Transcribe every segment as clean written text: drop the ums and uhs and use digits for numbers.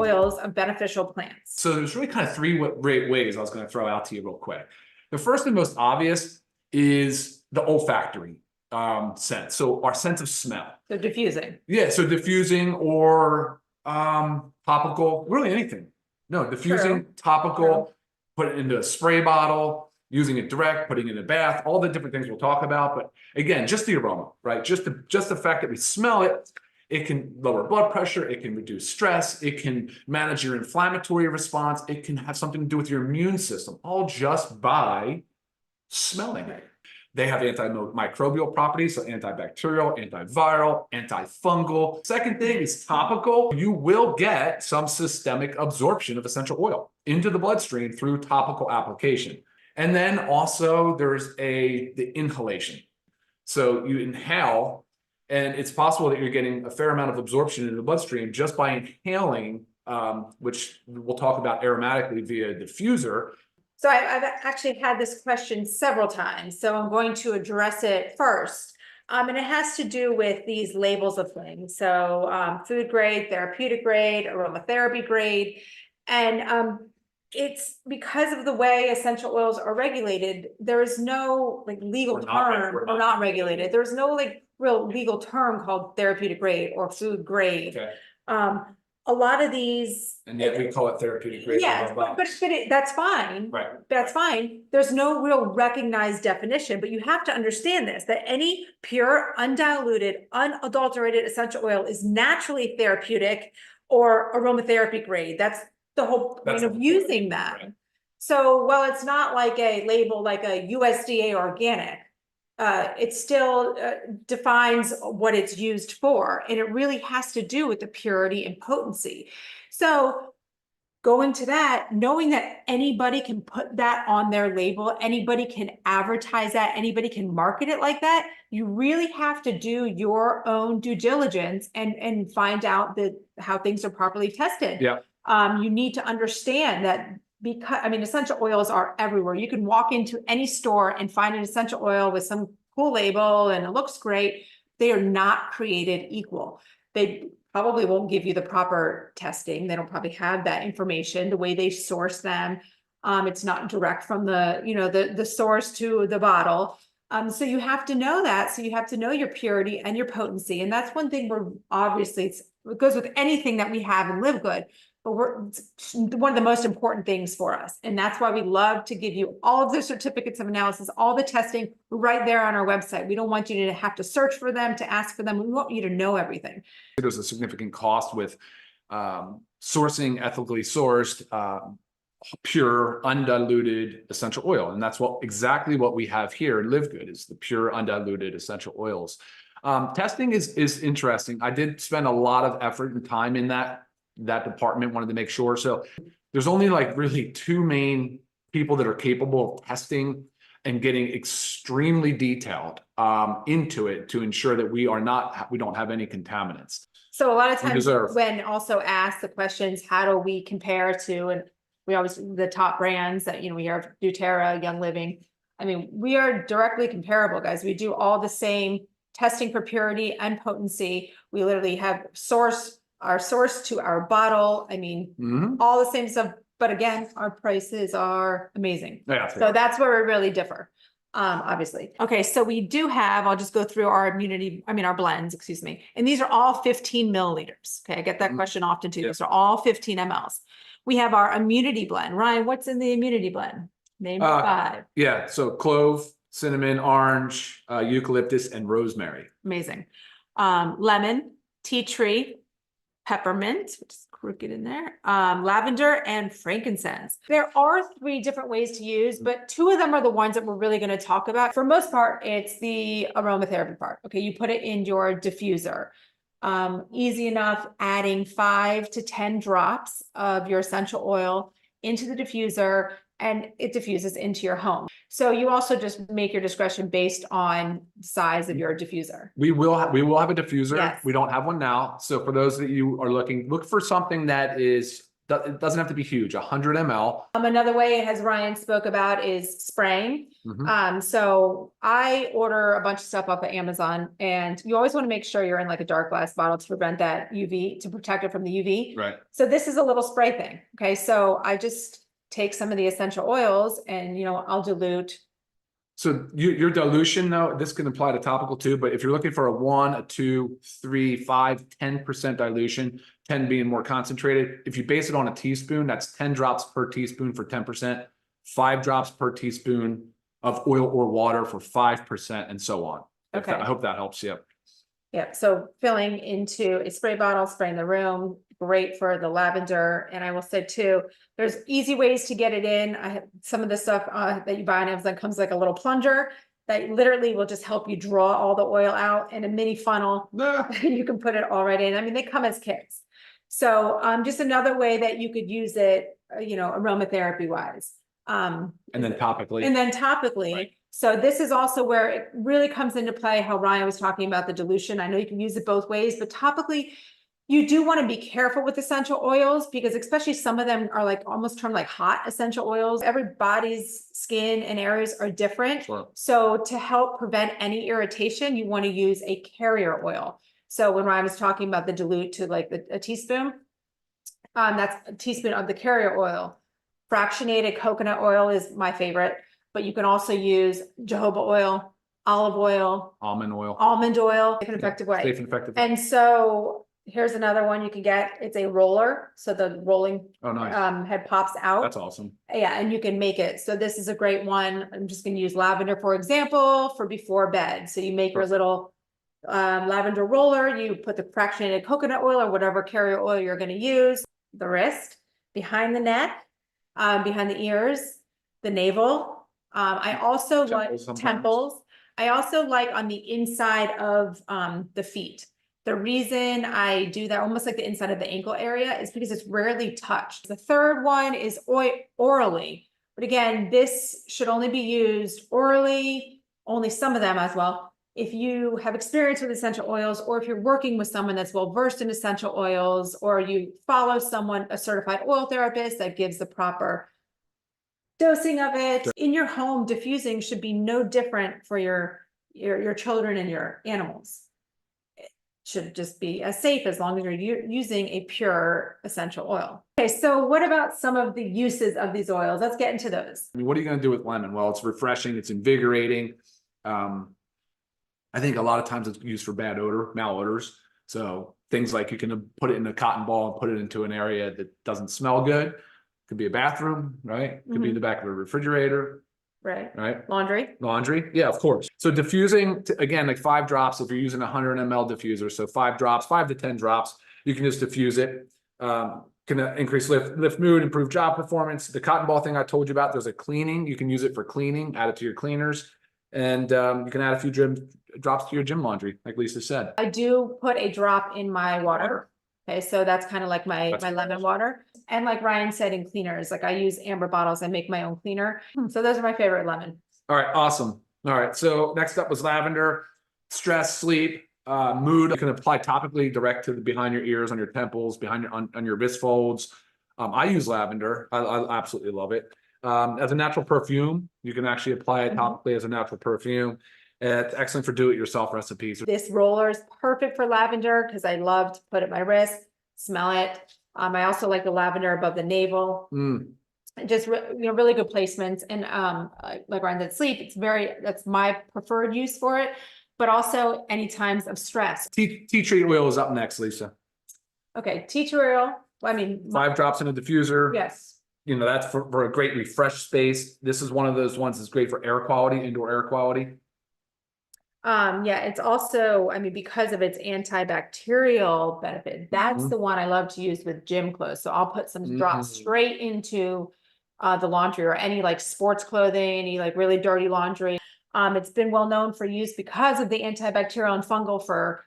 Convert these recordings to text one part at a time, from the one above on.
oils of beneficial plants. So there's really kind of three great ways I was going to throw out to you real quick. The first and most obvious is the olfactory sense. So our sense of smell. So diffusing. Yeah, so diffusing or topical, really anything. No, diffusing, topical, put it into a spray bottle, using it direct, putting it in a bath, all the different things we'll talk about. But again, just the aroma, right? Just the fact that we smell it, it can lower blood pressure, it can reduce stress, it can manage your inflammatory response, it can have something to do with your immune system, all just by smelling it. They have antimicrobial properties, so antibacterial, antiviral, antifungal. Second thing is topical. You will get some systemic absorption of essential oil into the bloodstream through topical application. And then also there's the inhalation. So you inhale, and it's possible that you're getting a fair amount of absorption in the bloodstream just by inhaling, which we'll talk about aromatically via diffuser. So I've actually had this question several times, so I'm going to address it first. And it has to do with these labels of things. So food grade, therapeutic grade, aromatherapy grade. And it's because of the way essential oils are regulated, there is no like legal term, or not regulated. There's no like real legal term called therapeutic grade or food grade. Okay. A lot of these, and yet we call it therapeutic grade. Yeah, but that's fine. Right. That's fine. There's no real recognized definition, but you have to understand this, that any pure, undiluted, unadulterated essential oil is naturally therapeutic or aromatherapy grade. That's the whole point of using that. Right. So while it's not like a label like a USDA organic, it still defines what it's used for, and it really has to do with the purity and potency. So going to that, knowing that anybody can put that on their label, anybody can advertise that, anybody can market it like that, you really have to do your own due diligence and find out how things are properly tested. Yeah. You need to understand that, because I mean, essential oils are everywhere. You can walk into any store and find an essential oil with some cool label and it looks great. They are not created equal. They probably won't give you the proper testing. They don't probably have that information, the way they source them. It's not direct from the source to the bottle. So you have to know that. So you have to know your purity and your potency. And that's one thing where obviously it goes with anything that we have in LiveGood. But it's one of the most important things for us. And that's why we love to give you all of the certificates of analysis, all the testing right there on our website. We don't want you to have to search for them, to ask for them. We want you to know everything. There's a significant cost with sourcing ethically sourced, pure, undiluted essential oil. And that's exactly what we have here in LiveGood is the pure, undiluted essential oils. Testing is interesting. I did spend a lot of effort and time in that department, wanted to make sure. So there's only like really two main people that are capable of testing and getting extremely detailed into it to ensure that we don't have any contaminants. So a lot of times when also asked the questions, how do we compare to, and we always, the top brands that, we have doTERRA, Young Living. I mean, we are directly comparable, guys. We do all the same testing for purity and potency. We literally have our source to our bottle. I mean, all the same stuff, but again, our prices are amazing. Yeah, so that's where we really differ, obviously. Okay, so we do have, I'll just go through our our blends, excuse me. And these are all 15 milliliters. Okay, I get that question often too. Yep. These are all 15 mLs. We have our immunity blend. Ryan, what's in the immunity blend? Name 5. Yeah, so clove, cinnamon, orange, eucalyptus, and rosemary. Amazing. Lemon, tea tree, peppermint, which is crooked in there, lavender, and frankincense. There are 3 different ways to use, but 2 of them are the ones that we're really going to talk about. For most part, it's the aromatherapy part. Okay, you put it in your diffuser. Easy enough, adding 5 to 10 drops of your essential oil into the diffuser, and it diffuses into your home. So you also just make your discretion based on the size of your diffuser. We will have a diffuser. Yes. We don't have one now. So for those that you are look for something that It doesn't have to be huge, 100 ml. Another way, as Ryan spoke about, is spraying. Mhm. So I order a bunch of stuff off of Amazon, and you always want to make sure you're in like a dark glass bottle to prevent that UV, to protect it from the UV. Right. So this is a little spray thing. Okay, so I just take some of the essential oils and, I'll dilute. So your dilution though, this can apply to topical too, but if you're looking for a 1, a 2, 3, 5, 10% dilution, 10 being more concentrated, if you base it on a teaspoon, that's 10 drops per teaspoon for 10%, 5 drops per teaspoon of oil or water for 5%, and so on. Okay. I hope that helps you. Yeah, so filling into a spray bottle, spraying the room, great for the lavender. And I will say too, there's easy ways to get it in. I have some of the stuff that you buy on Amazon comes like a little plunger that literally will just help you draw all the oil out, in a mini funnel. You can put it all right in. I mean, they come as kits. So just another way that you could use it, aromatherapy wise. And then topically. And then topically. Right. So this is also where it really comes into play, how Ryan was talking about the dilution. I know you can use it both ways, but topically, you do want to be careful with essential oils, because especially some of them are like almost termed like hot essential oils. Everybody's skin and areas are different. Sure. So to help prevent any irritation, you want to use a carrier oil. So when Ryan was talking about the dilute to like a teaspoon, that's a teaspoon of the carrier oil. Fractionated coconut oil is my favorite, but you can also use jojoba oil, olive oil, Almond oil. safe and effective way. Safe and effective. And so here's another one you can get. It's a roller. So the rolling head pops out. That's awesome. Yeah, and you can make it. So this is a great one. I'm just going to use lavender, for example, for before bed. So you make your little lavender roller, you put the fractionated coconut oil or whatever carrier oil you're going to use, the wrist, behind the neck, behind the ears, the navel. I also like temples. I also like on the inside of the feet. The reason I do that, almost like the inside of the ankle area, is because it's rarely touched. The third one is orally. But again, this should only be used orally, only some of them as well. If you have experience with essential oils, or if you're working with someone that's well versed in essential oils, or you follow someone, a certified oil therapist that gives the proper dosing of it. In your home, diffusing should be no different for your children and your animals. It should just be as safe as long as you're using a pure essential oil. Okay, so what about some of the uses of these oils? Let's get into those. I mean, what are you going to do with lemon? Well, it's refreshing, it's invigorating. I think a lot of times it's used for bad odor, malodors. So things like you can put it in a cotton ball and put it into an area that doesn't smell good. Could be a bathroom, right? Could be in the back of a refrigerator. Right. Right. Laundry. Yeah, of course. So diffusing, again, like 5 drops, if you're using a 100 ml diffuser. So 5 drops, 5 to 10 drops, you can just diffuse it. Can increase lift mood, improve job performance. The cotton ball thing I told you about, there's a cleaning. You can use it for cleaning, add it to your cleaners. And you can add a few drops to your gym laundry, like Lisa said. I do put a drop in my water. Okay, so that's kind of like my lemon water. And like Ryan said, in cleaners, like I use amber bottles, I make my own cleaner. So those are my favorite lemon. All right, awesome. All right, so next up was lavender, stress, sleep, mood. You can apply topically direct to behind your ears, on your temples, behind your on your wrist folds. I use lavender. I absolutely love it. As a natural perfume, you can actually apply it topically as a natural perfume. It's excellent for do-it-yourself recipes. This roller is perfect for lavender because I love to put it on my wrist, smell it. I also like the lavender above the navel. Just really good placements. And like Ryan said, sleep. That's my preferred use for it. But also any times of stress. Tea tree oil is up next, Lisa. Okay, tea tree oil. Well, I mean, 5 drops in a diffuser. Yes. That's for a great refresh space. This is one of those ones that's great for air quality, indoor air quality. Yeah, it's also, I mean, because of its antibacterial benefit, that's the one I love to use with gym clothes. So I'll put some drops straight into the laundry, or any like sports clothing, any like really dirty laundry. It's been well known for use because of the antibacterial and fungal for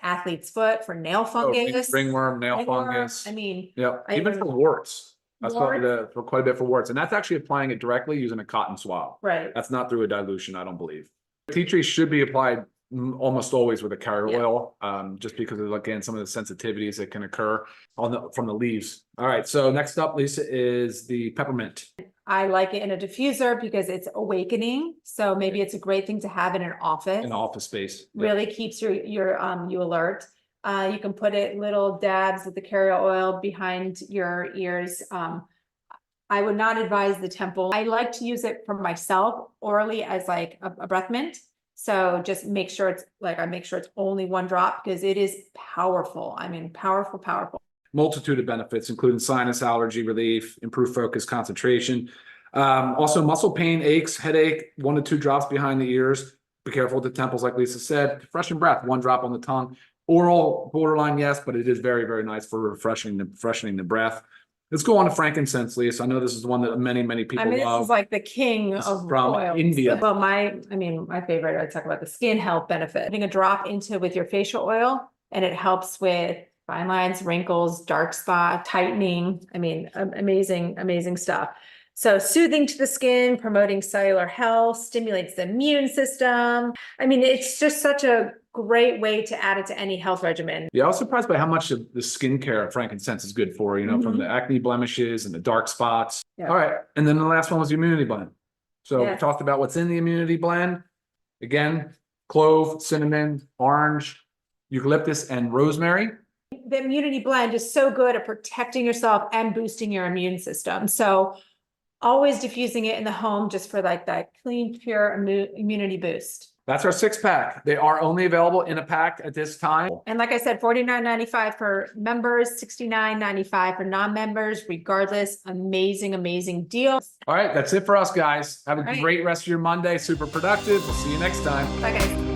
athlete's foot, for nail fungus. Ringworm, nail fungus. I mean, even for warts. That's quite a bit for warts. And that's actually applying it directly using a cotton swab. Right. That's not through a dilution, I don't believe. Tea tree should be applied almost always with a carrier Yeah. oil, just because of, again, some of the sensitivities that can occur from the leaves. All right, so next up, Lisa, is the peppermint. I like it in a diffuser because it's awakening. So maybe it's a great thing to have in an office. In office space. Yep. Really keeps you alert. You can put it little dabs of the carrier oil behind your ears. I would not advise the temple. I like to use it for myself orally as like a breath mint. So just make sure it's I make sure it's only one drop because it is powerful. I mean, powerful, powerful. Multitude of benefits, including sinus allergy relief, improved focus, concentration. Also muscle pain, aches, headache, 1 to 2 drops behind the ears. Be careful with the temples, like Lisa said. Freshen breath, 1 drop on the tongue. Oral, borderline, yes, but it is very, very nice for freshening the breath. Let's go on to frankincense, Lisa. I know this is the one that many, many people This love. is like the king This is of from oils. India. But my favorite, I talk about the skin health benefit. Putting a drop into with your facial oil, and it helps with fine lines, wrinkles, dark spot, tightening. I mean, amazing, amazing stuff. So soothing to the skin, promoting cellular health, stimulates the immune system. I mean, it's just such a great way to add it to any health regimen. Yeah, I was surprised by how much of the skincare frankincense is good for, from the acne blemishes and the dark spots. Yeah. All right. And then the last one was the immunity blend. So we Yes. talked about what's in the immunity blend. Again, clove, cinnamon, orange, eucalyptus, and rosemary. The immunity blend is so good at protecting yourself and boosting your immune system. So always diffusing it in the home just for like that clean, pure immunity boost. That's our 6-pack. They are only available in a pack at this time. And like I said, $49.95 for members, $69.95 for non-members, regardless. Amazing, amazing deal. All right, that's it for us, guys. Have a All right. great rest of your Monday. Super productive. We'll see you next time. Bye, guys.